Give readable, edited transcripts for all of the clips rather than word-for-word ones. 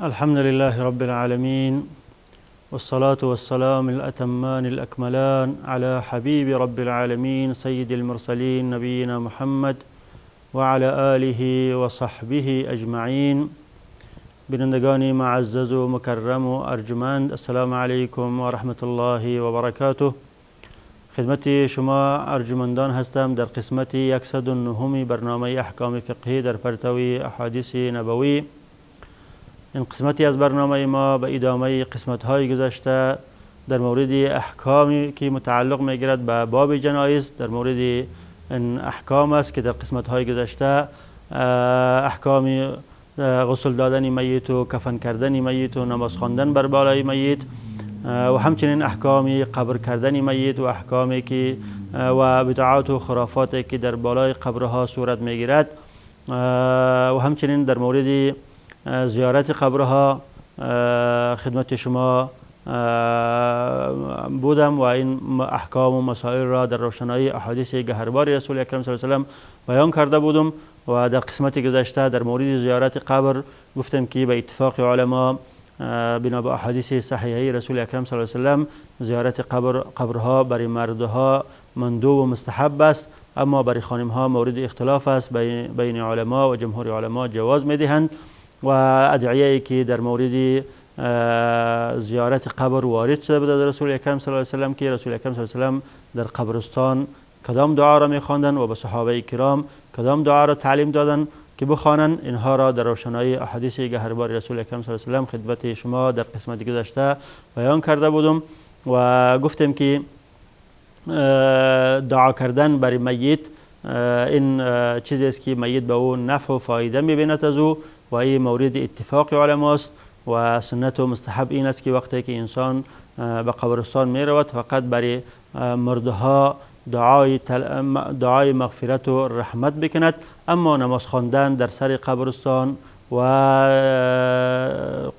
الحمد لله رب العالمين، والصلاة والسلام الأتمان الأكملان على حبيب رب العالمين سيد المرسلين نبينا محمد وعلى آله وصحبه أجمعين. بینندگان معزز و مکرم و ارجمند، السلام علیکم و رحمت الله و برکاته. خدمت شما ارجمندان هستم در قسمت 109 برنامه احکام فقهی در پرتو احادیث نبوی. این قسمتی از برنامه ما به ادامه قسمت های گذشته در مورد احکامی که متعلق میگیرد به باب جنایز، در مورد این احکام است که در قسمت های گذشته احکام غسل دادن میت و کفن کردن میت و نماز خواندن بر بالای میت و همچنین احکام قبر کردن میت و احکامی که و بدعات و خرافاتی که در بالای قبرها صورت میگیرد و همچنین در مورد زیارت قبرها خدمت شما بودم و این احکام و مسائل را در روشنایی احادیث گهربار رسول اکرم صلی الله علیه و آله بیان کرده بودم و در قسمت گذشته در مورد زیارت قبر گفتم که به اتفاق علما بنا به احادیث صحیحه رسول اکرم صلی الله علیه و آله زیارت قبرها برای مردها مندوب و مستحب است، اما برای خانمها مورد اختلاف است. بین علما و جمهور علما جواز میدهند و ادعیه‌ای که در مورد زیارت قبر وارد شده بود در رسول اکرم صلی الله علیه و آله که رسول اکرم صلی الله علیه و آله در قبرستان کدام دعا را می‌خواندند و به صحابه کرام کدام دعا را تعلیم دادند که بخوانند، اینها را در روشنایی احادیث گهربار رسول اکرم صلی الله علیه و آله خدمت شما در قسمت گذشته بیان کرده بودم و گفتم که دعا کردن برای میت این چیزی است که میت به او نفع و فایده می‌بیند از او و این مورد اتفاق علماست و سنت و مستحب این است که وقتی که انسان به قبرستان می رود فقط برای مردها دعای مغفرت و رحمت بکند، اما نماز خواندن در سر قبرستان و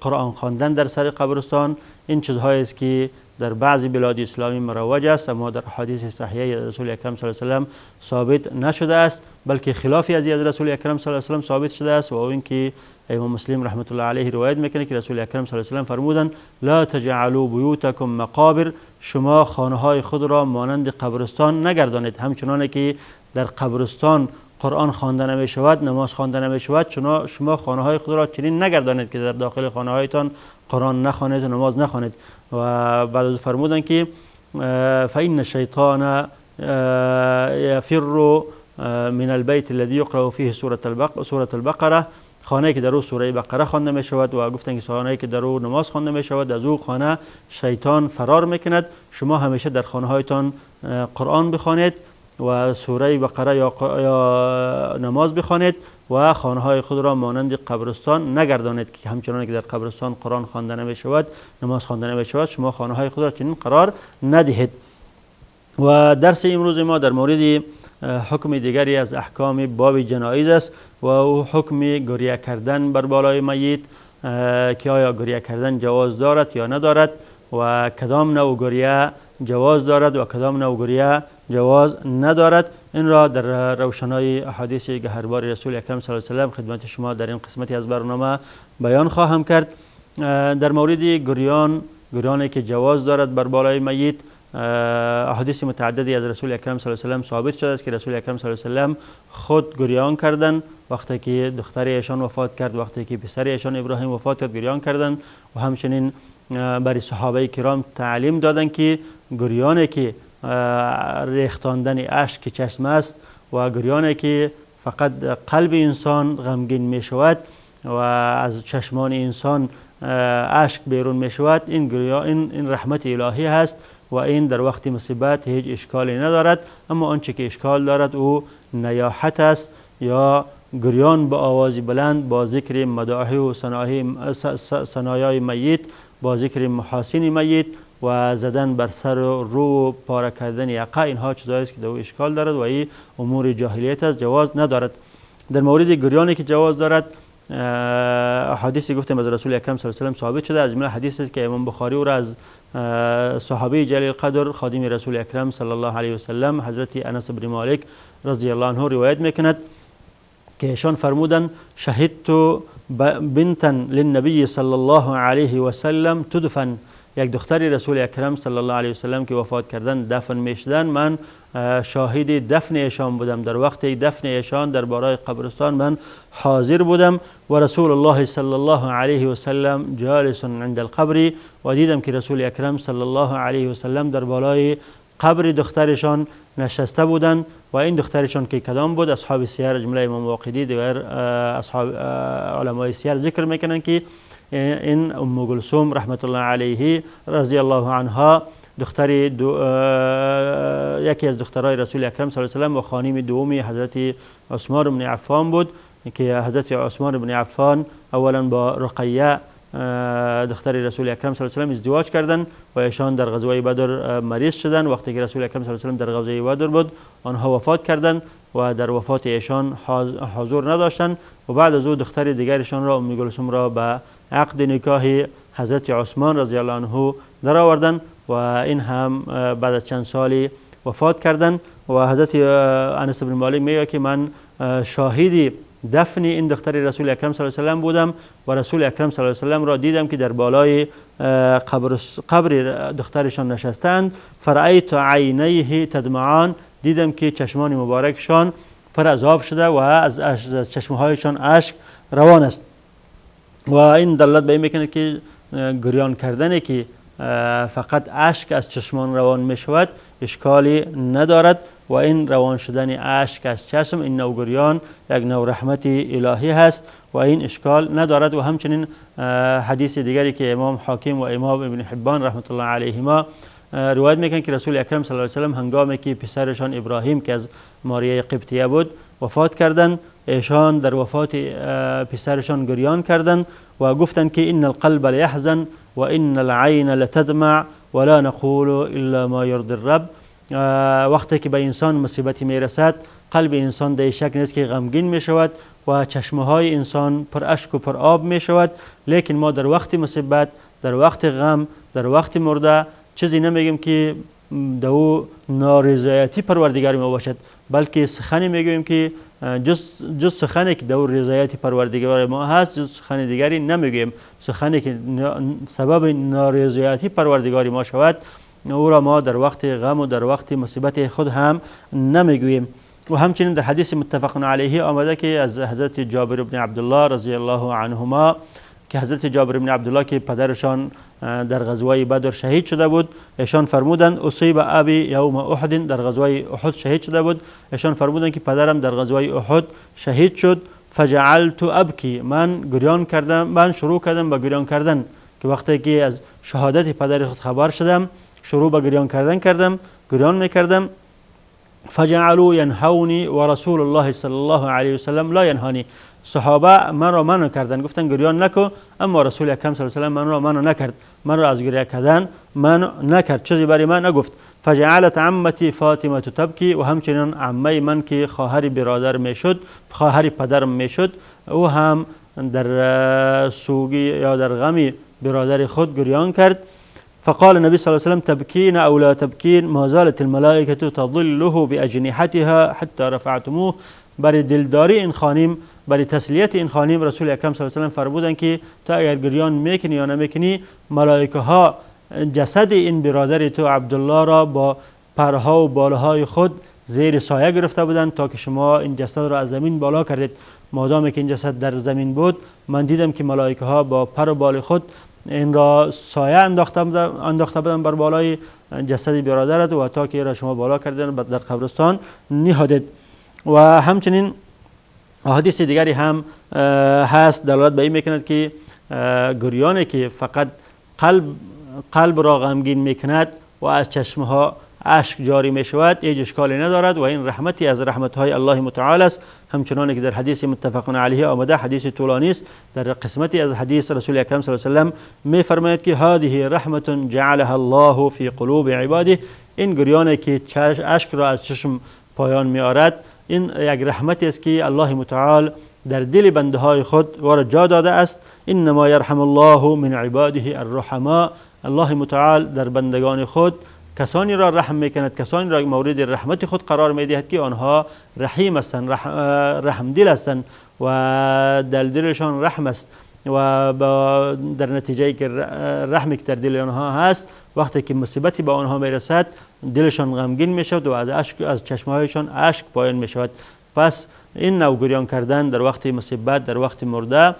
قرآن خواندن در سر قبرستان این چیزهایی است که در بعضی بلاد اسلامی مروج است، اما در حدیث صحیح رسول اکرم صلی الله علیه و آله ثابت نشده است، بلکه خلافی از رسول اکرم صلی الله علیه و آله ثابت شده است و این که امام مسلم رحمت الله علیه روایت میکنه که رسول اکرم صلی الله علیه و آله فرمودند لا تجعلوا بیوتکم مقابر، شما خانه های خود را مانند قبرستان نگردانید. همچنانه که در قبرستان قرآن خوانده نمی شود، نماز خوانده نمی شود، شما خانه های خود را چنین نگردانید که در داخل خانه هایتان قرآن نخوانید و نماز نخوانید. و بعد از فرمودن که فإن الشیطان یفر من البیت الذي یقرأ فیه سورة البقره، خانه که در او سوره بقره خوانده می شود و گفتن که خانه که در او نماز خوانده می شود از او خانه شیطان فرار میکند. شما همیشه در خانه هایتان قرآن بخوانید و سوره بقره یا نماز بخوانید و خانه های خود را مانند قبرستان نگردانید که همچنان که در قبرستان قرآن خوانده نمی شود، نماز خوانده نمی شود، شما خانه های خود را چنین قرار ندهید. و درس امروز ما در مورد حکم دیگری از احکام باب جنایز است و او حکم گریه کردن بر بالای میت که آیا گریه کردن جواز دارد یا ندارد و کدام نوع گریه جواز دارد و کدام نوع گریه جواز ندارد. این را در روشنای احادیث گهربار رسول اکرم صلی الله علیه و آله خدمت شما در این قسمتی از برنامه بیان خواهم کرد. در مورد گریانی که جواز دارد بر بالای میت احادیث متعددی از رسول اکرم صلی الله علیه و آله ثابت شده است که رسول اکرم صلی الله علیه و آله خود گریان کردند وقتی که دختر ایشان وفات کرد، وقتی که پسر ایشان ابراهیم وفات کرد گریان کردند و همچنین برای صحابه کرام تعلیم دادند که گریانی که ریختاندن اشک چشم است و گریانی که فقط قلب انسان غمگین می شود و از چشمان انسان اشک بیرون می شود، این رحمت الهی هست و این در وقت مصیبت هیچ اشکالی ندارد. اما آنچه که اشکال دارد او نیاحت است یا گریان با آواز بلند با ذکر مداحی و ثنایای میت، با ذکر محاسن میت و زدن بر سر و رو و پاره کردن یقه، اینها چیزایی است که در او اشکال دارد و این امور جاهلیت است، جواز ندارد. در مورد گریانی که جواز دارد حدیثی گفتم از رسول اکرم صلی الله علیه و آله ثابت شده، از جمله حدیثی است که امام بخاری او را از صحابی جلیل القدر خادم رسول اکرم صلی الله علیه و سلم حضرت انس بن مالک رضی الله عنه روایت میکند که ایشان فرمودند شهدت بنتا للنبی صلی الله علیه و سلم تدفن، یک دختری رسول اکرم صلی الله علیه و سلم که وفات کردن دفن میشدن، من شاهد دفن ایشان بودم. در وقت دفن ایشان در بالای قبرستان من حاضر بودم و رسول الله صلی الله علیه و سلم جالس عند القبر، و دیدم که رسول اکرم صلی الله علیه و سلم در بالای قبر دخترشان نشسته بودند. و این دخترشان که کدام بود؟ اصحاب سیر جمله امام واقدی دیگر اصحاب علمای سیر ذکر میکنن که این ام کلثوم رحمت الله علیه رضی الله عنها یکی از دخترای رسول اکرم صلی الله علیه و سلم و خانم دومی حضرت عثمان بن عفان بود که حضرت عثمان بن عفان اولا با رقیه دختر رسول اکرم صلی الله علیه و سلم ازدواج کردند و ایشان در غزوه بدر مریض شدند. وقتی که رسول اکرم صلی الله علیه و سلم در غزوه بدر بود آنها وفات کردند و در وفات ایشان حضور نداشتند و بعد از او دختر دیگرشان را ام کلثوم را به عقد نکاح حضرت عثمان رضی الله عنه در آوردند و این هم بعد از چند سالی وفات کردند. و حضرت انس بن مالک میگه که من شاهدی دفن این دختر رسول اکرم صلی الله علیه و سلم بودم و رسول اکرم صلی الله علیه و سلم را دیدم که در بالای قبر دخترشان نشستند. فرأیت عینیه تدمعان، دیدم که چشمان مبارکشان پر از آب شده و از چشمهایشان اشک روان است. و این دلالت به این میکنه که گریان کردنی که فقط اشک از چشمان روان می شود اشکالی ندارد و این روان شدن اشک از چشم این نوع گریان یک نوع رحمت الهی هست و این اشکال ندارد. و همچنین حدیث دیگری که امام حاکم و امام ابن حبان رحمت الله علیهما روایت میکنن که رسول اکرم صلی الله علیه و سلم هنگامی که پسرشان ابراهیم که از ماریه قبطیه بود وفات کردند، ایشان در وفات پسرشان گریان کردند و گفتند که ان القلب لیحزن و ان العین لتدمع ولا نقول الا ما یرضی الرب. وقتی که به انسان مصیبتی میرسد قلب انسان در شک نیست که غمگین می شود و چشمه های انسان پر اشک و پر آب می شود، لیکن ما در وقت مصیبت، در وقت غم، در وقت مرده چیزی نمیگیم که دو نارضایتی پروردگار ما باشد، بلکه سخنی میگوییم که جز سخنی که دو رضایت پروردگار ما هست جز سخن دیگری نمیگوییم. سخنی که سبب نارضایتی پروردگار ما شود او را ما در وقت غم و در وقت مصیبت خود هم نمیگوییم. و همچنین در حدیث متفق علیه آمده که از حضرت جابر بن عبدالله رضی الله عنهما که حضرت جابر بن عبدالله که پدرشان در غزوه بدر شهید شده بود، ایشان فرمودند اصیب ابی یوم احد، در غزوه احد شهید شده بود. ایشان فرمودند که پدرم در غزوه احد شهید شد. فجعلت ابکی، من گریان کردم، من شروع کردم به گریان کردن که وقتی که از شهادت پدر خود خبر شدم شروع به گریان کردن گریان میکردم. فجعلوا ینهونی و رسول الله صلی الله علیه و سلم لا ینهانی، صحابه من را منع کردن، گفتن گریان نکن، اما رسول اکرم صلی الله علیه و سلم من را منع نکرد، من را از گریه کردن منع نکرد، چیزی برای من نگفت. فجعلت عمتی فاطمه تبکی، و همچنین عمه من که خواهر برادر میشد، خواهر پدرم میشد، او هم در سوگی یا در غم برادر خود گریان کرد. فقال النبي صلى الله عليه وسلم تبكين أو لا تبكين ما زالت الملائكة تظله بأجنحتها حتى رفعتموه. برای دلداری این خانم، برای تسلیت این خانم رسول اکرم صلی الله علیه و سلم فرمودند که تا اگر گریان میکنی یا نمیکنی ملائکه ها جسد این برادر تو عبدالله را با پرها و بالهای خود زیر سایه گرفته بودند تا که شما این جسد را از زمین بالا کردید. مادامی که این جسد در زمین بود من دیدم که ملائکه ها با پر و بال خود این را سایه انداخته بودن بر بالای جسد برادرت و تا که را شما بالا کردن در قبرستان نهادید. و همچنین حدیث دیگری هم هست دلالت به این میکند که گریانی که فقط قلب را غمگین میکند و از چشمه ها اشک جاری می شود هیچ اشکالی ندارد و این رحمتی از رحمتهای الله متعال است. همچنان که در حدیث متفق علیه آمده، حدیث طولانی است، در قسمتی از حدیث رسول اکرم صلی الله علیه و سلم می فرماید که هذه رحمت جعلها الله فی قلوب عباده، این گریانی که اشک را از چشم پایان می آرد این یک رحمتی است که الله متعال در دل بنده های خود و را جا داده است. انما یرحم الله من عباده الرحماء، الله متعال در بندگان خود کسانی را رحم میکند، کسانی را مورد رحمت خود قرار میدهد که آنها رحیم هستند، رحم دل هستند و در دلشان رحم است و در نتیجه که رحمی که در دل آنها هست، وقتی که مصیبتی به آنها میرسد دلشان غمگین می شود و از چشمهایشان اشک پایان می شود. پس این نوع گریان کردن در وقت مصیبت، در وقت مرده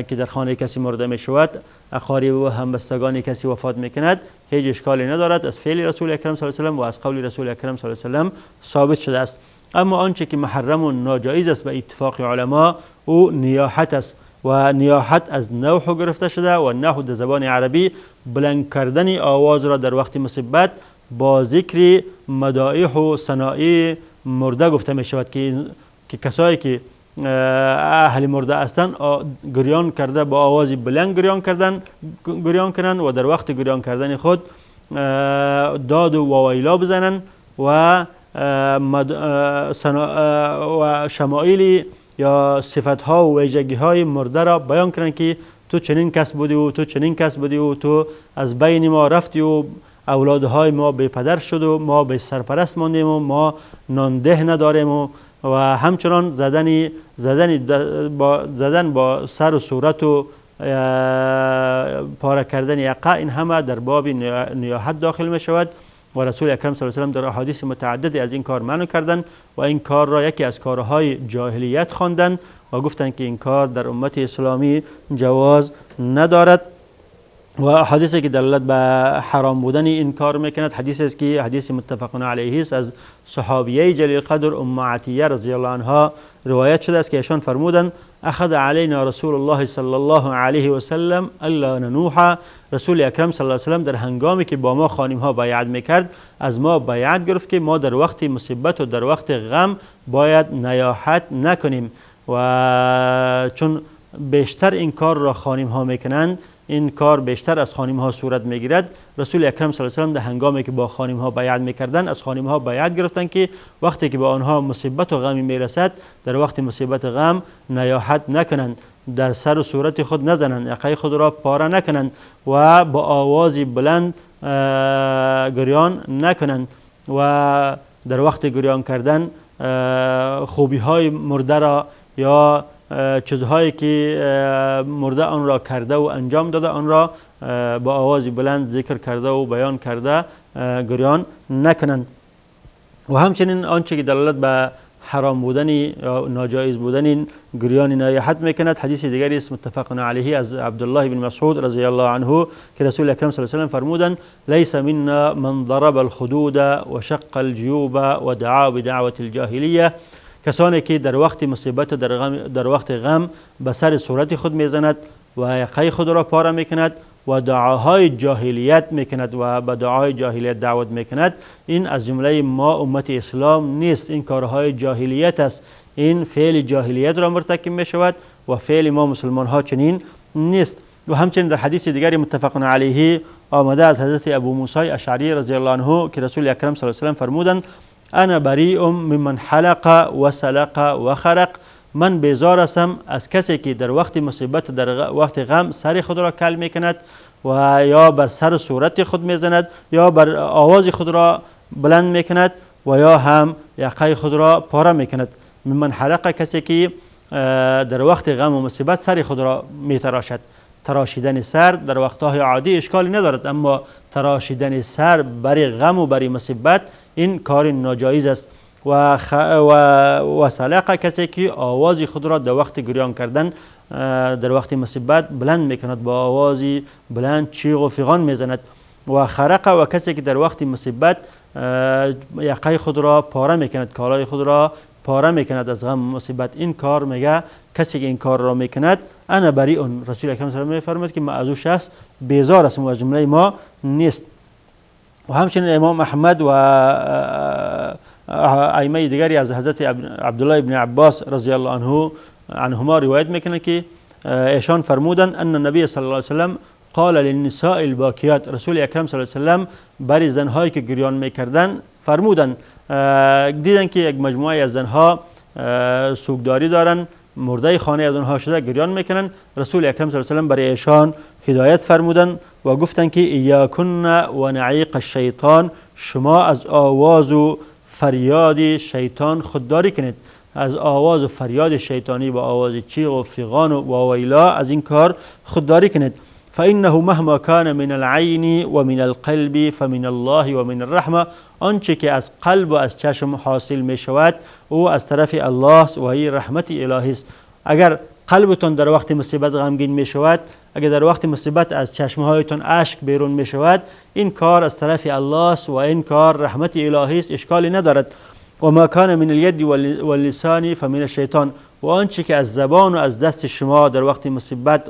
که در خانه کسی مرده می شود، اقارب و همبستگان کسی وفات می کند، هیچ اشکالی ندارد. از فعل رسول اکرم صلی الله علیه و و از قول رسول اکرم صلی الله علیه و ثابت شده است. اما آنچه که محرم و ناجایز است به اتفاق علما او نیاحت است و نیاحت از نوح گرفته شده و نوح در زبان عربی بلند کردن آواز را در وقت مصیبت با ذکر مدائح و ثنائی مرده گفته می شود که کسایی که اهل مرده هستند گریان کرده با آواز بلند گریان کنند و در وقت گریان کردن خود داد و ویلا بزنند و شمائل یا صفتها و ویژگی‌های مرده را بیان کنند که تو چنین کس بودی و تو چنین کس بودی و تو از بین ما رفتی و اولادهای ما بی پدر شد و ما بی سرپرست ماندیم و ما نانده نداریم و همچنان زدن با سر و صورت و پاره کردن یقه، این همه در باب نیاحت داخل می شود و رسول اکرم صلی الله علیه و در احادیث متعددی از این کار منع کردند و این کار را یکی از کارهای جاهلیت خواندند و گفتند که این کار در امت اسلامی جواز ندارد. و حدیثی که دلالت به حرام بودن این کار میکند حدیثی است که حدیث متفق علیه است از صحابیه جلیل قدر ام عطیه رضی الله عنها روایت شده است که ایشان فرمودند اخذ علینا رسول الله صلی الله علیه و سلم الا ننوح، رسول اکرم صلی الله علیه و سلم در هنگامی که با ما خانم ها بیعت میکرد از ما بیعت گرفت که ما در وقت مصیبت و در وقت غم باید نیاحت نکنیم و چون بیشتر این کار را خانم ها میکنند، این کار بیشتر از خانم ها صورت میگیرد. رسول اکرم صلی الله علیه و سلم در هنگامی که با خانم ها بیعت میکردند از خانم ها بیعت گرفتند که وقتی که به آنها مصیبت و غمی میرسد در وقت مصیبت غم نیاحت نکنند، در سر و صورت خود نزنند، یقه خود را پاره نکنند و با آوازی بلند گریان نکنند و در وقت گریان کردن خوبی های مرده را یا چیزهایی که مرده آن را کرده و انجام داده آن را با آواز بلند ذکر کرده و بیان کرده گریان نکنند. و همچنین آنچه که دلالت به حرام بودن یا ناجایز بودن گریان نیاحت میکند حدیث دیگری است متفق علیه از عبدالله بن مسعود رضی الله عنه که رسول اکرم صلی الله علیه و سلم فرمودند لیس منا من ضرب الخدود و شق الجیوب و دعا بدعوة الجاهلیه، کسانی که در وقت مصیبت در وقت غم به سر صورت خود میزند و یقه خود را پاره میکند و دعاهای جاهلیت میکند و به دعای جاهلیت دعوت میکند، این از جمله ما امت اسلام نیست، این کارهای جاهلیت است، این فعل جاهلیت را مرتکب میشود و فعل ما مسلمان ها چنین نیست. و همچنین در حدیث دیگری متفق علیه آمده از حضرت ابو موسی اشعری رضی الله عنه که رسول اکرم صلی الله علیه و سلم فرمودند انا بریء ممن حلق و سلق و خرق، من بیزار هستم از کسی که در وقت مصیبت در وقت غم سر خود را کل میکند و یا بر سر صورت خود میزند یا بر آواز خود را بلند میکند و یا هم یقه خود را پاره میکند. ممن حلق کسی که در وقت غم و مصیبت سر خود را میتراشد. تراشیدن سر در وقتهای عادی اشکالی ندارد، اما تراشیدن سر برای غم و برای مصیبت این کار ناجایز است. و سلق کسی که آواز خود را در وقت گریان کردن در وقت مصیبت بلند میکند، با آوازی بلند چیغ و فیغان میزند. و خرق و کسی که در وقت مصیبت یقه خود را پاره میکند، کالای خود را پاره میکند از غم مصیبت، این کار میگه کسی که این کار را میکند انا بریء، رسول اکرم صلی الله علیه و آله میفرماید که ما از او شخص بیزار هستم و از جمله ما نیست. و همچنین امام احمد و ائمه دیگری از حضرت عبدالله ابن عباس رضی الله عنهما روایت میکنند که ایشان فرمودند ان النبی صلی الله علیه و سلم قال للنساء الباکیات، رسول اکرم صلی الله علیه و سلم برای زنهایی که گریان میکردند فرمودند، دیدن که یک مجموعه از زنها سوگداری دارن، مرده خانه از اونها شده گریان میکنن، رسول اکرم صلی الله علیه و سلم برای ایشان هدایت فرمودن و گفتن که ایاکن و نعیق الشیطان، شما از آواز و فریاد شیطان خودداری کنید. از آواز و فریاد شیطانی با آواز چیغ و فیغان و واویلا از این کار خودداری کنید. فإنه مهما كان من العين ومن القلب فمن الله ومن الرحمه. آنچه که از قلب و از چشم حاصل می شود او از طرف الله و این رحمت الهی است. اگر قلبتون در وقت مصیبت غمگین می شود، اگر در وقت مصیبت از چشمهایتون اشک بیرون می شود، این کار از طرف الله است و این کار رحمت الهی است، اشکالی ندارد. و ما کان من الید واللسان فمن الشیطان. و آنچه که از زبان و از دست شما در وقت مصیبت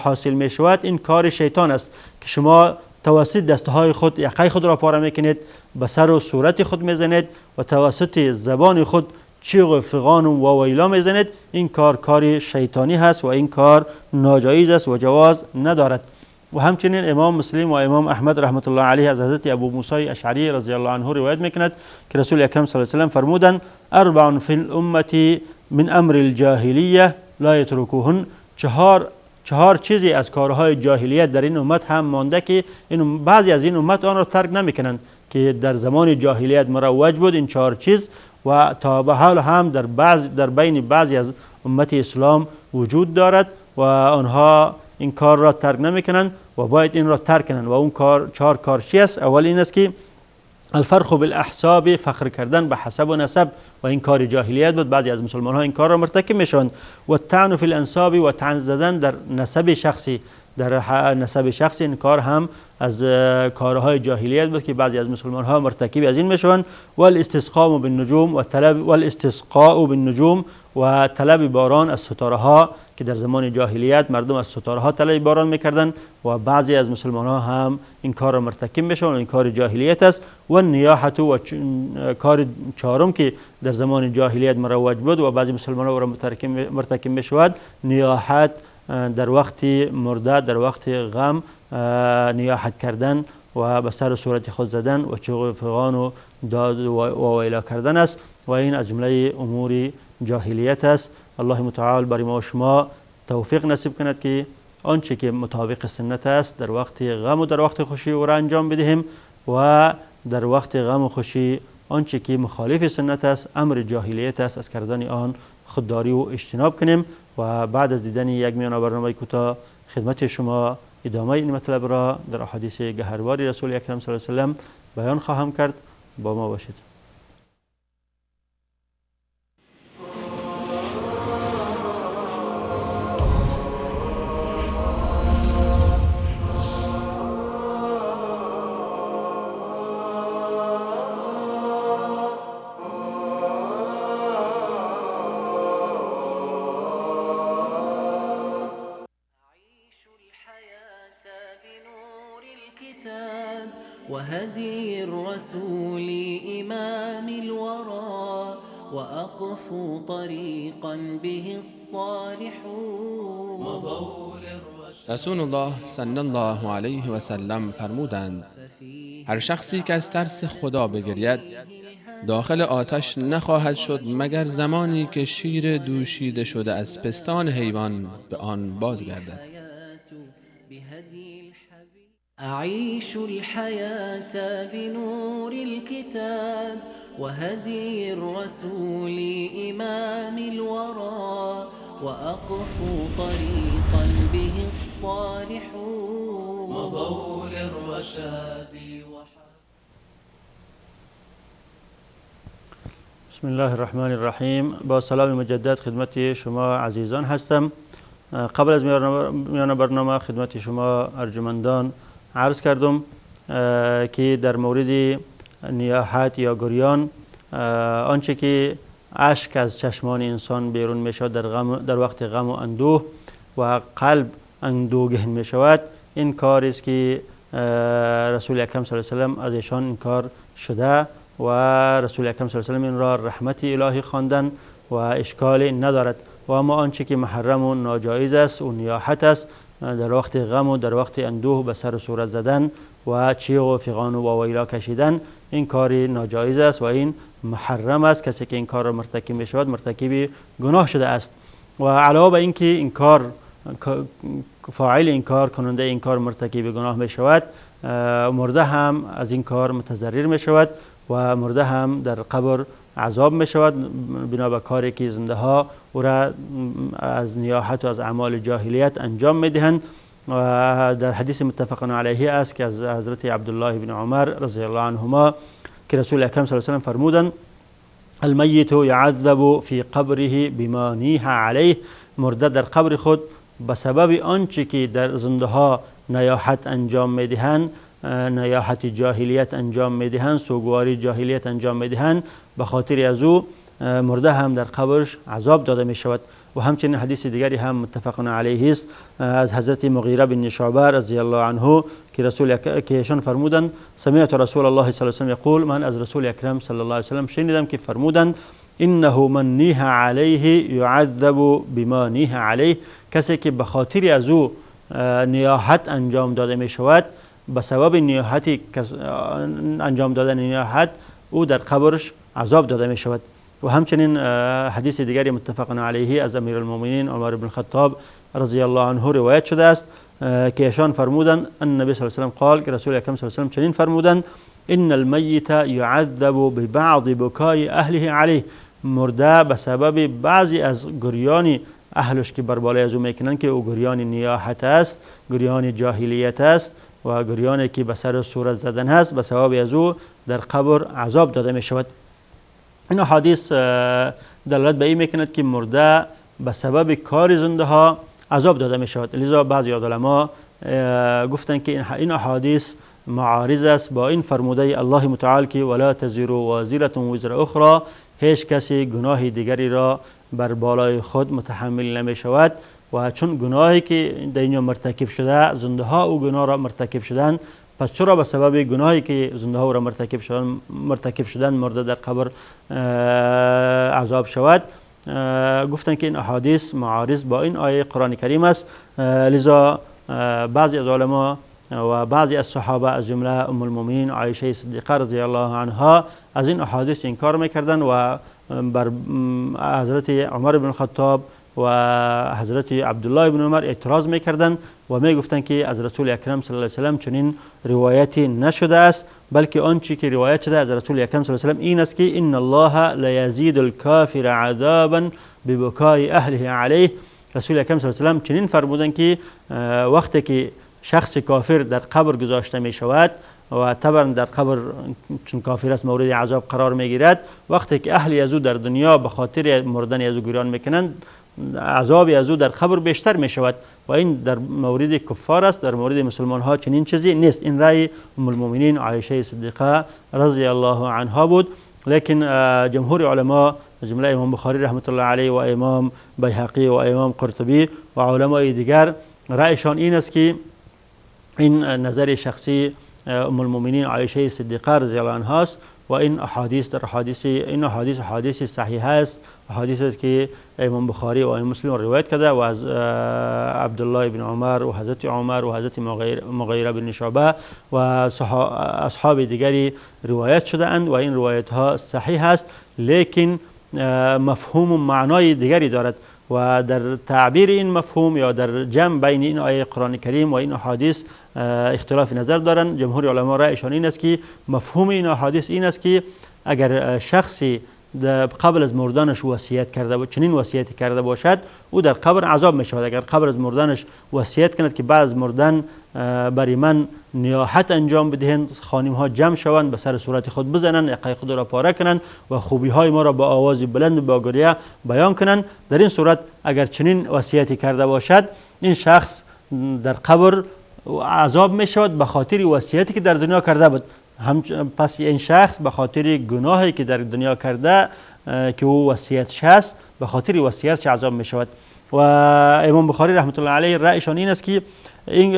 حاصل می شود این کار شیطان است که شما توسط دستهای خود یقه خود را پاره میکنید، به سر و صورت خود میزنید و توسط زبان خود چیغ و فغان و ویلا میزنید. این کار شیطانی هست و این کار ناجایز است و جواز ندارد. و همچنین امام مسلم و امام احمد رحمت الله علیه از حضرت ابو موسی اشعری رضی الله عنه روایت میکند که رسول اکرم صلی الله علیه و سلم فرمودند: اربع فی الامه من امر الجاهلیه لا یترکوهن. چهار چیزی از کارهای جاهلیت در این امت هم مانده که بعضی از این امت آن را ترک نمیکنند، که در زمان جاهلیت مروج بود این 4 چیز و تا به حال هم در بین بعضی از امت اسلام وجود دارد و آنها این کار را ترک نمیکنند و باید این را ترک کنند. و اون 4 کار چی است؟ اول این است که الفرخ بالاحساب، فخر کردن به حسب و نسب و این کار جاهلیت بود، بعضی از مسلمان ها این کار را مرتکب میشوند. و الطعن فی الانساب و طعن زدن در نسب شخصی، این کار هم از کارهای جاهلیت بود که بعضی از مسلمان ها مرتکب از این میشوند. و الاستسقاء بالنجوم و طلب باران از ستاره ها، که در زمان جاهلیت مردم از ستاره ها طلب باران میکردند و بعضی از مسلمان ها هم این کار را مرتکب میشوند. این کار جاهلیت است. و نیاحت و کار چهارم که در زمان جاهلیت مروج بود و بعضی مسلمان ها را مرتکب میشود، نیاحت در وقت مرده، در وقت غم نیاحت کردن و به سر و صورت خود زدن و چیغ و فغان و داد و ویلا کردن است و این از جمله امور جاهلیت است. الله متعال برای ما و شما توفیق نصیب کند که آنچه که مطابق سنت است در وقت غم و در وقت خوشی او را انجام بدهیم و در وقت غم و خوشی آنچه که مخالف سنت است، امر جاهلیت است، از کردن آن خودداری و اجتناب کنیم. و بعد از دیدن یک میانه برنامه کوتاه خدمت شما ادامه این مطلب را در احادیث گهربار رسول اکرم صلی الله علیه و سلم بیان خواهم کرد. با ما باشید. وهدي الرسول إمام الورى وأقف طريقا به الصالحون. رسول الله صلی الله علیه و سلم فرمودند: هر شخصی که از ترس خدا بگرید داخل آتش نخواهد شد مگر زمانی که شیر دوشیده شده از پستان حیوان به آن بازگردد. أعيش الحياة بنور الكتاب وهدي الرسول إمام الورى وأقف طريقا به الصالحون وضوء للرشاد. بسم الله الرحمن الرحیم. با سلام مجدد خدمت شما عزیزان هستم. قبل از میان برنامه خدمت شما ارجمندان عرض کردم که در مورد نیاحت یا گریان، آنچه که اشک از چشمان انسان بیرون می شود در وقت غم و اندوه و قلب اندوهگین می شود، این کار است که رسول اکرم صلی الله علیه و سلم از ایشان این کار شده و رسول اکرم صلی الله علیه و سلم این را رحمت الهی خواندن و اشکالی ندارد. و اما آنچه که محرم و ناجایز است و نیاحت است، در وقت غم و در وقت اندوه به سر و صورت زدن و چیغ و فغان و ویلا کشیدن، این کار ناجایز است و این محرم است. کسی که این کار را مرتکب می شود مرتکب گناه شده است. و علاوه بر اینکه این کار فاعل این کار، کننده این کار مرتکب گناه می شود، مرده هم از این کار متضرر می شود و مرده هم در قبر عذاب می شود بنا به کاری که زنده ها او را از نیاحت و از اعمال جاهلیت انجام می دهند. و در حدیث متفق علیه است که از حضرت عبدالله بن عمر رضی الله عنهما که رسول اکرم صلی الله علیه و سلم فرمودند المیت یعذب فی قبره بما نیح علیه، مرده در قبر خود به سبب آنچه که در زنده ها نیاحت انجام میدهند، نیاحت جاهلیت انجام میدهند، سوگواری جاهلیت انجام میدهند، به خاطر از او مرده هم در قبرش عذاب داده می شود. و همچنین حدیث دیگری هم متفق علیه است از حضرت مغیره بن شعبه رضی الله عنه که ایشان فرمودند سمعت رسول الله صلی الله علیه و سلم یقول، من از رسول اکرم صلی الله علیه و سلم شنیدم که فرمودند انه من نیح علیه یعذب بما نیح علیه، کسی که به خاطر از او نیاحت انجام داده می شود، به سبب نیاحتی انجام دادن نیاحت او در قبرش عذاب داده می شود. و همچنین حدیث دیگری متفق علیه از امیر المؤمنین عمر بن الخطاب رضی الله عنه روایت شده است که ایشان فرمودند النبی صلی الله علیه و سلم قال، که رسول اکرم صلی الله علیه و سلم چنین فرمودند ان المیت یعذب ببعض بکای اهله علیه، مرده به سبب بعضی از گریان اهلش که بر بالای از او میکنند که او گریان نیاحت است، گریان جاهلیت است و گریانی که به سر صورت زدن است، به سبب از او در قبر عذاب داده می شود. این حدیث دلالت به این میکند که مرده به سبب کار زنده ها عذاب داده می شود. لذا بعضی علما گفتند که این حدیث معارض است با این فرموده الله متعال که ولا تزر وازرة وزر اخرى، هیچ کسی گناه دیگری را بر بالای خود متحمل نمی شود. و چون گناهی که در اینجا مرتکب شده زنده ها او گناه را مرتکب شدن، پس چرا به سبب گناهی که زنده ها را مرتکب شدن مرده در قبر عذاب شود؟ گفتن که این احادیث معارض با این آیه قرآن کریم است. لذا بعضی از علما و بعضی از صحابه از جمله ام المؤمنین عایشه صدیقه رضی الله عنها از این احادیث انکار میکردند و بر حضرت عمر بن الخطاب و حضرت عبدالله بن عمر اعتراض میکردند و میگفتند که از رسول اکرم صلی الله علیه و سلم چنین روایتی نشده است، بلکه آنچه که روایت شده از رسول اکرم صلی الله علیه و سلم این است که ان الله لیزید الکافر عذابا ببکای اهله علیه. رسول اکرم صلی الله علیه و سلم چنین فرمودند که وقتی که شخص کافر در قبر گذاشته می شود و طبعا در قبر چون کافر است مورد عذاب قرار می گیرد، وقتی که اهل از او در دنیا به خاطر مردن از او گریان میکنند، عذاب از او در قبر بیشتر می شود و این در مورد کفار است، در مورد مسلمان ها چنین چیزی نیست. این رأی ام المؤمنین عایشه صدیقه رضی الله عنها بود. لیکن جمهور علما جمله امام بخاری رحمت الله علیه و امام بیهقی و امام قرطبی و علمای دیگر رأیشان این است که این نظر شخصی ام المؤمنین عایشه صدیقه رضی الله عنها است و این احادیث احادیث صحیح است، احادیث است که امام بخاری و امام مسلم روایت کرده و از عبدالله بن عمر و حضرت عمر و حضرت مغیره بن شعبه و اصحاب دیگری روایت شده اند و این روایت ها صحیح است، لیکن مفهوم و معنای دیگری دارد و در تعبیر این مفهوم یا در جمع بین این آیه قرآن کریم و این احادیث اختلاف نظر دارند. جمهور علما رأیشان این است که مفهوم این احادیث این است که اگر شخصی قبل از مردنش وصیت کرده و چنین وصیتی کرده باشد او در قبر عذاب می شود. اگر قبل از مردنش وصیت کند که بعد از مردن برای من نیاحت انجام بدهند، خانم ها جمع شوند، به سر صورت خود بزنند، یقه خود را پاره کنند و خوبی های ما را با آواز بلند و با گریه بیان کنند، در این صورت اگر چنین وصیتی کرده باشد این شخص در قبر عذاب می شود به خاطر وصیتی که در دنیا کرده بود. پس این شخص به خاطر گناهی که در دنیا کرده که او وصیتش هست به خاطر وصیتش عذاب می شود. و امام بخاری رحمت الله علیه رأیشان این است که این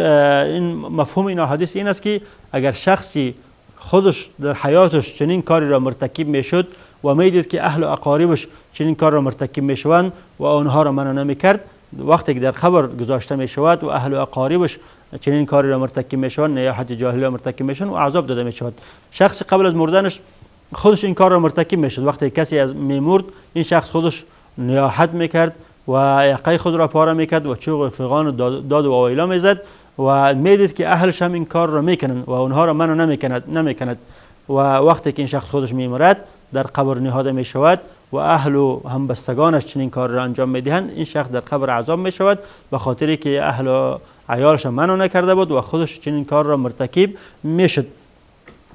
مفهوم این احادیث این است که اگر شخصی خودش در حیاتش چنین کاری را مرتکب می شد و می دید که اهل و اقاربش چنین کار را مرتکب می شوند و آنها را منع نمی کرد، وقتی که در قبر گذاشته می شود و اهل و اقاربش چنین کاری را مرتکب می شوند، نیاحت جاهلی را مرتکب می شوند و عذاب داده می شود. شخص قبل از مردنش خودش این کار را مرتکب می شد، وقتی کسی از می مرد این شخص خودش نیاحت می کرد و یقه خود را پاره می کرد و چوب و فغان داد و اویلا می زد و می دید که اهلش هم این کار را می کنند و اونها را منع نمی کند و وقتی که این شخص خودش می مرد در قبر نهاده می شود و اهل و همبستگانش چنین کار را انجام می دهند، این شخص در قبر عذاب می شود به خاطری که اهل و عیالش منع نکرده بود و خودش چنین کار را مرتکب می شد.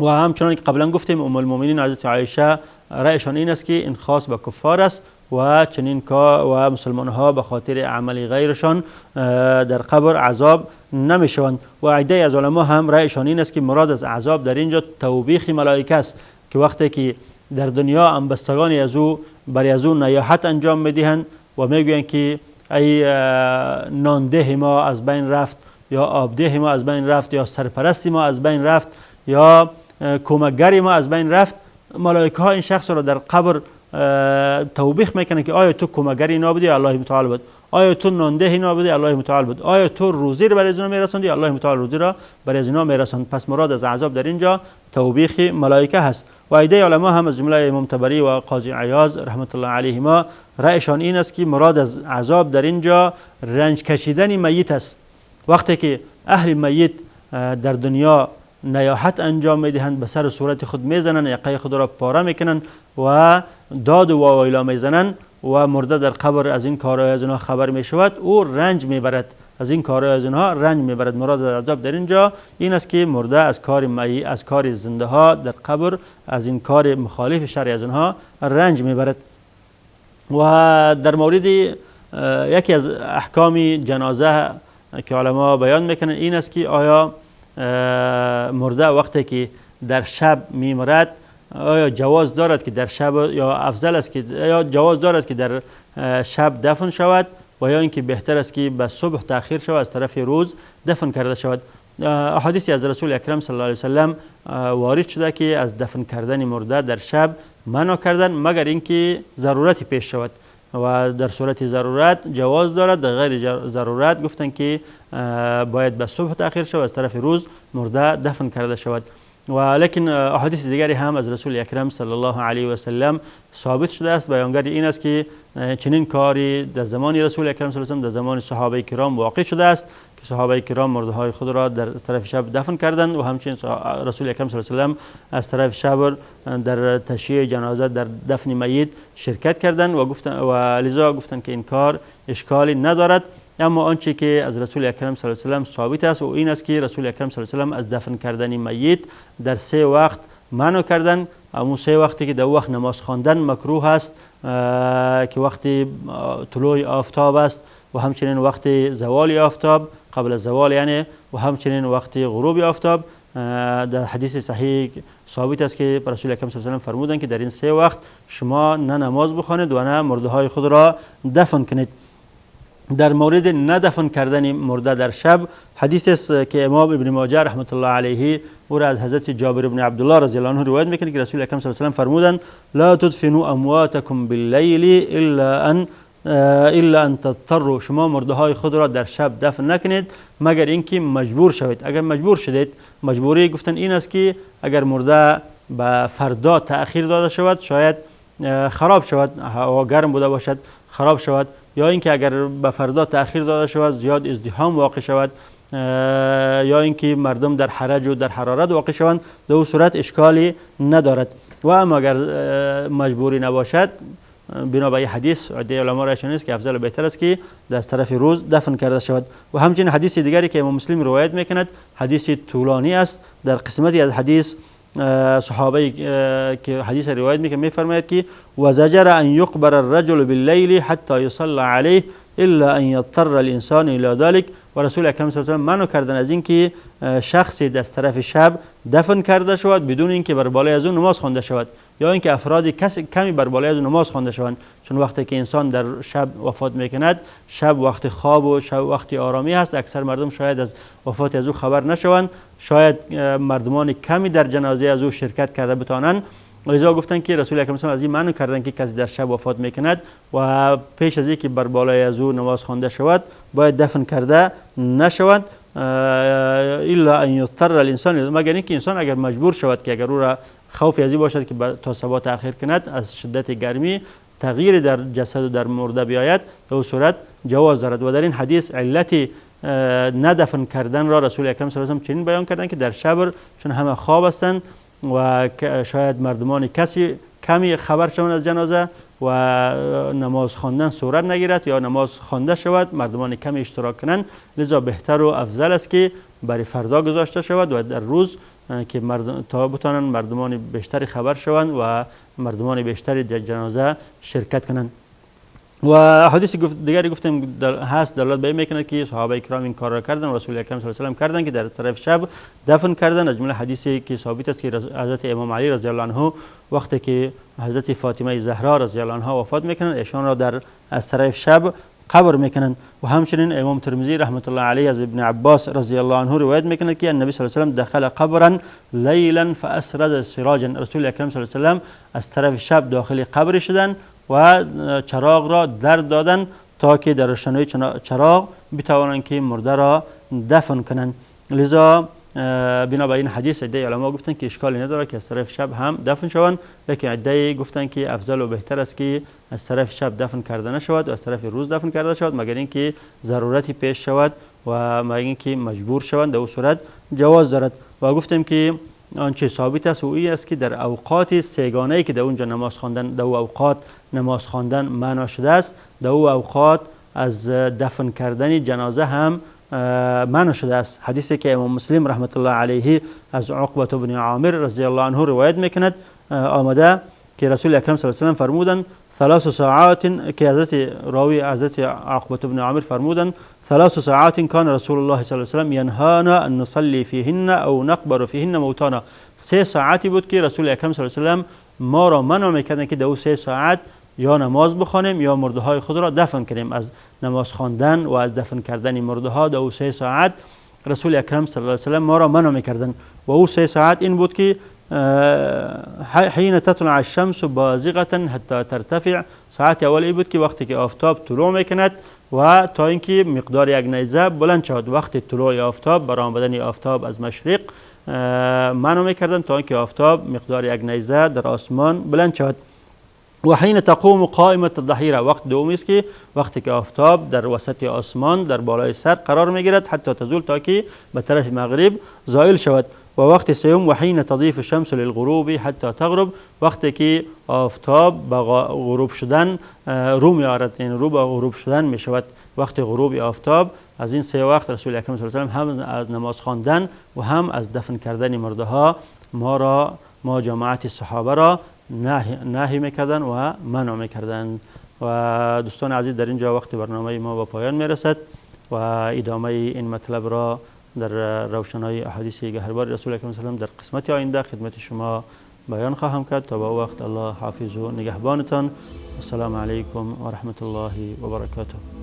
و همچنان که قبلا گفتیم ام المؤمنین حضرت عایشه رأیشان این است که این خاص به کفار است و چنین کار و مسلمان ها به خاطر عمل غیرشان در قبر عذاب نمی شوند. و عده از علما هم رأیشان این است که مراد از عذاب در اینجا توبیخ ملائکه است که وقتی که در دنیا انبستگانی از او برای از او نیاحت انجام میدهند و میگویند که ای نانده ما از بین رفت، یا آبده ما از بین رفت، یا سرپرست ما از بین رفت، یا کمکگر ما از بین رفت، ملائکه ها این شخص را در قبر توبیخ میکنند که آیا تو کمکگری نابودی؟ الله متعال بود. آیا تو نانده نابودی؟ الله متعال بود. آیا تو روزی را برای از اینا میرساندی؟ الله متعال روزی را برای از اینا میرساند. پس مراد از عذاب در اینجا توبیخ ملائکه هست. و عده علما هم از جمله امام طبری و قاضی عیاض رحمت الله علیهما رأیشان این است که مراد از عذاب در اینجا رنج کشیدن میت است. وقتی که اهل میت در دنیا نیاحت انجام میدهند، به سر و صورت خود میزنند، یقه خود را پاره میکنند و داد و وایلا میزنند و مرده در قبر از این کارهای از اینها خبر میشود، او رنج میبرد، از این کارهای از اینها رنج میبرد. مراد از عذاب در اینجا این است که مرده از کار زنده ها در قبر از این کار مخالف شرع از اینها رنج میبرد. و در مورد یکی از احکام جنازه که علما بیان میکنن این است که آیا مرده وقتی که در شب میمیرد آیا جواز دارد که در شب، یا افضل است که یا جواز دارد که در شب دفن شود و یا اینکه بهتر است که به صبح تأخیر شود، از طرف روز دفن کرده شود. احادیثی از رسول اکرم صلی الله علیه وسلم وارد شده که از دفن کردن مرده در شب منع کردن مگر اینکه ضرورتی پیش شود و در صورت ضرورت جواز دارد، در غیر ضرورت گفتن که باید به صبح تأخیر شود، از طرف روز مرده دفن کرده شود. ولیکن احادیث دیگری هم از رسول اکرم صلی الله علیه و سلم ثابت شده است. بیانگر این است که چنین کاری در زمان رسول اکرم صلی الله علیه و سلم در زمان صحابه کرام واقع شده است که صحابه کرام مرده های خود را در طرف شب دفن کردند و همچنین رسول اکرم صلی الله علیه و سلم از طرف شب در تشییع جنازه در دفن میت شرکت کردند و لذا گفتند که این کار اشکالی ندارد. اما آنچه که از رسول اکرم صلی الله علیه و سلم ثابت است و این است که رسول اکرم صلی الله علیه و سلم از دفن کردن میت در 3 وقت منع کردن. اما 3 وقتی که در وقت نماز خواندن مکروه است که وقتی طلوع آفتاب است و همچنین وقت زوال آفتاب، قبل از زوال یعنی، و همچنین وقت غروب آفتاب. در حدیث صحیح ثابت است که رسول اکرم صلی الله علیه و سلم فرمودند که در این 3 وقت شما نه نماز بخوانید و نه مرده های خود را دفن کنید. در مورد ندفن کردن مرده در شب حدیث است که امام ابن ماجه رحمت الله علیه او را از حضرت جابر بن عبدالله رضی الله عنه روایت میکنه که رسول اکرم صلی الله علیه و سلم فرمودند لا تدفنوا امواتکم باللیل الا ان تضطروا، شما مرده های خود را در شب دفن نکنید مگر اینکه مجبور شوید. اگر مجبور شدید، مجبوری گفتن این است که اگر مرده به فردا تأخیر داده شود شاید خراب شود، هوا گرم بوده باشد خراب شود، یا اینکه اگر به فردا تأخیر داده شود زیاد ازدحام واقع شود، یا اینکه مردم در حرج و در حرارت واقع شوند، در اون صورت اشکالی ندارد. و اما اگر مجبوری نباشد بنا به حدیث عده علما رایشان است که افضل و بهتر است که در طرف روز دفن کرده شود. و همچنین حدیث دیگری که امام مسلم روایت میکند حدیث طولانی است. در قسمتی از حدیث صحابه که حدیث روایت میکنه میفرماید که و زجر ان یقبر الرجل باللیل حتی یصلی علیه الا ان یضطر الانسان الى ذلك. و رسول اکرم صلی الله علیه و آله منع کردن از اینکه شخصی در طرف شب دفن کرده شود بدون اینکه بر بالای از اون نماز خوانده شود، یا اینکه افراد کمی بر بالای از اون نماز خوانده شوند. چون وقتی که انسان در شب وفات میکند، شب وقت خواب و شب وقت آرامی هست، اکثر مردم شاید از وفات از او خبر نشوند، شاید مردمان کمی در جنازه از او شرکت کرده بتوانند. لذا گفتن که رسول اکرم صلی الله علیه و آله از این منع کردن که کسی در شب وفات میکند و پیش از اینکه بر بالای از او نماز خوانده شود باید دفن کرده نشود الا ان یضطر الانسان، مگر اینکه انسان اگر مجبور شود که اگر او را خوفی از این باشد که تا صبح تأخیر کند، از شدت گرمی تغییر در جسد و در مرده بیاید، در اون صورت جواز دارد. و در این حدیث علت ندفن کردن را رسول اکرم صلی الله علیه و آله چنین بیان کردند که در شب چون همه خواب هستند و شاید مردمان کمی خبر شوند از جنازه و نماز خواندن صورت نگیرد یا نماز خوانده شود، مردمان کمی اشتراک کنند. لذا بهتر و افضل است که برای فردا گذاشته شود و در روز که تا بتانند مردمان بیشتری خبر شوند و مردمان بیشتری در جنازه شرکت کنند. و حدیث دیگری گفتیم هست دلالت به این میکنه که صحابه کرام این کار را کردن، رسول اکرم صلی الله علیه و کردن که در طرف شب دفن کردن. از جمله حدیثی که ثابت است که حضرت امام علی رضی الله عنه وقتی که حضرت فاطمه زهرا رضی الله عنها وفات میکنند، ایشان را در از طرف شب قبر میکنند. و همچنین امام ترمذی رحمت الله علیه از ابن عباس رضی الله عنه روایت میکنه که النبی صلی الله علیه و دخل قبرا لیلا فاسرد سراجا، رسول اکرم صلی الله علیه و از طرف شب داخل قبر شدند و چراغ را در دادن تا که در روشنایی چراغ بتوانند که مرده را دفن کنند. لذا بنا به این حدیث عده علما گفتن که اشکالی نداره که از طرف شب هم دفن شوند، لیکن عده گفتن که افضل و بهتر است که از طرف شب دفن کرده نشود و از طرف روز دفن کرده شود، مگر اینکه ضرورتی پیش شود و مگر اینکه مجبور شوند، در اون صورت جواز دارد. و گفتیم که آنچه ثابت است و این است که در اوقات سیگانه‌ای که در اونجا نماز خواندن، در اوقات نماز خواندن معنا شده است، در اوقات از دفن کردن جنازه هم معنا شده است. حدیثی که امام مسلم رحمت الله علیه از عقبه بن عامر رضی الله عنه روایت میکند آمده که رسول اکرم صلی الله علیه و فرمودند 3 ساعات، که حضرت عقبه بن عامر فرمودند 3 ساعات کان رسول الله صلی الله علیه و ینهانا ان نصلي فيهن او نقبر فيهن موتانا. 3 ساعتی بود که رسول اکرم صلی الله علیه و ما را منع میکردند که در 3 ساعت یا نماز بخوانیم یا مرده های خود را دفن کنیم. از نماز خواندن و از دفن کردن مرده ها در 3 ساعت رسول اکرم صلی الله علیه و ما را منع میکردند. و او 3 ساعت این بود که حین تطلع الشمس بازغة حتی ترتفع، ساعت اول این بود که وقتی که آفتاب طلوع میکند و تا اینکه مقدار یک نیزه بلند شود. وقتی طلوع آفتاب، برآمدن آفتاب از مشرق منع میکردند تا اینکه آفتاب مقدار یک نیزه در آسمان بلند شود. و حین تقوم قائمة الظهیره، وقت دومی است که وقتی که آفتاب در وسط آسمان در بالای سر قرار میگیرد حتی تزول، تا که به طرف مغرب زائل شود. و وقت سوم و حین تضیف الشمس للغروب حتی تغرب، وقتی که آفتاب به غروب شدن رو میآورد، یعنی رو به غروب شدن می شود. وقت غروب آفتاب از این 3 وقت رسول اکرم صلی الله علیه و هم از نماز خواندن و هم از دفن کردن مرده ها ما جماعت صحابه را نهی میکردن و منع میکردن. و دوستان عزیز، در اینجا وقت برنامه ما به پایان میرسد و ادامه این مطلب را در روشنایی احادیث گهربار رسول اکرم صلی الله علیه و در قسمت آینده خدمت شما بیان خواهم کرد. تا به وقت الله حافظ و نگهبانتان. السلام علیکم و رحمت الله و برکاته.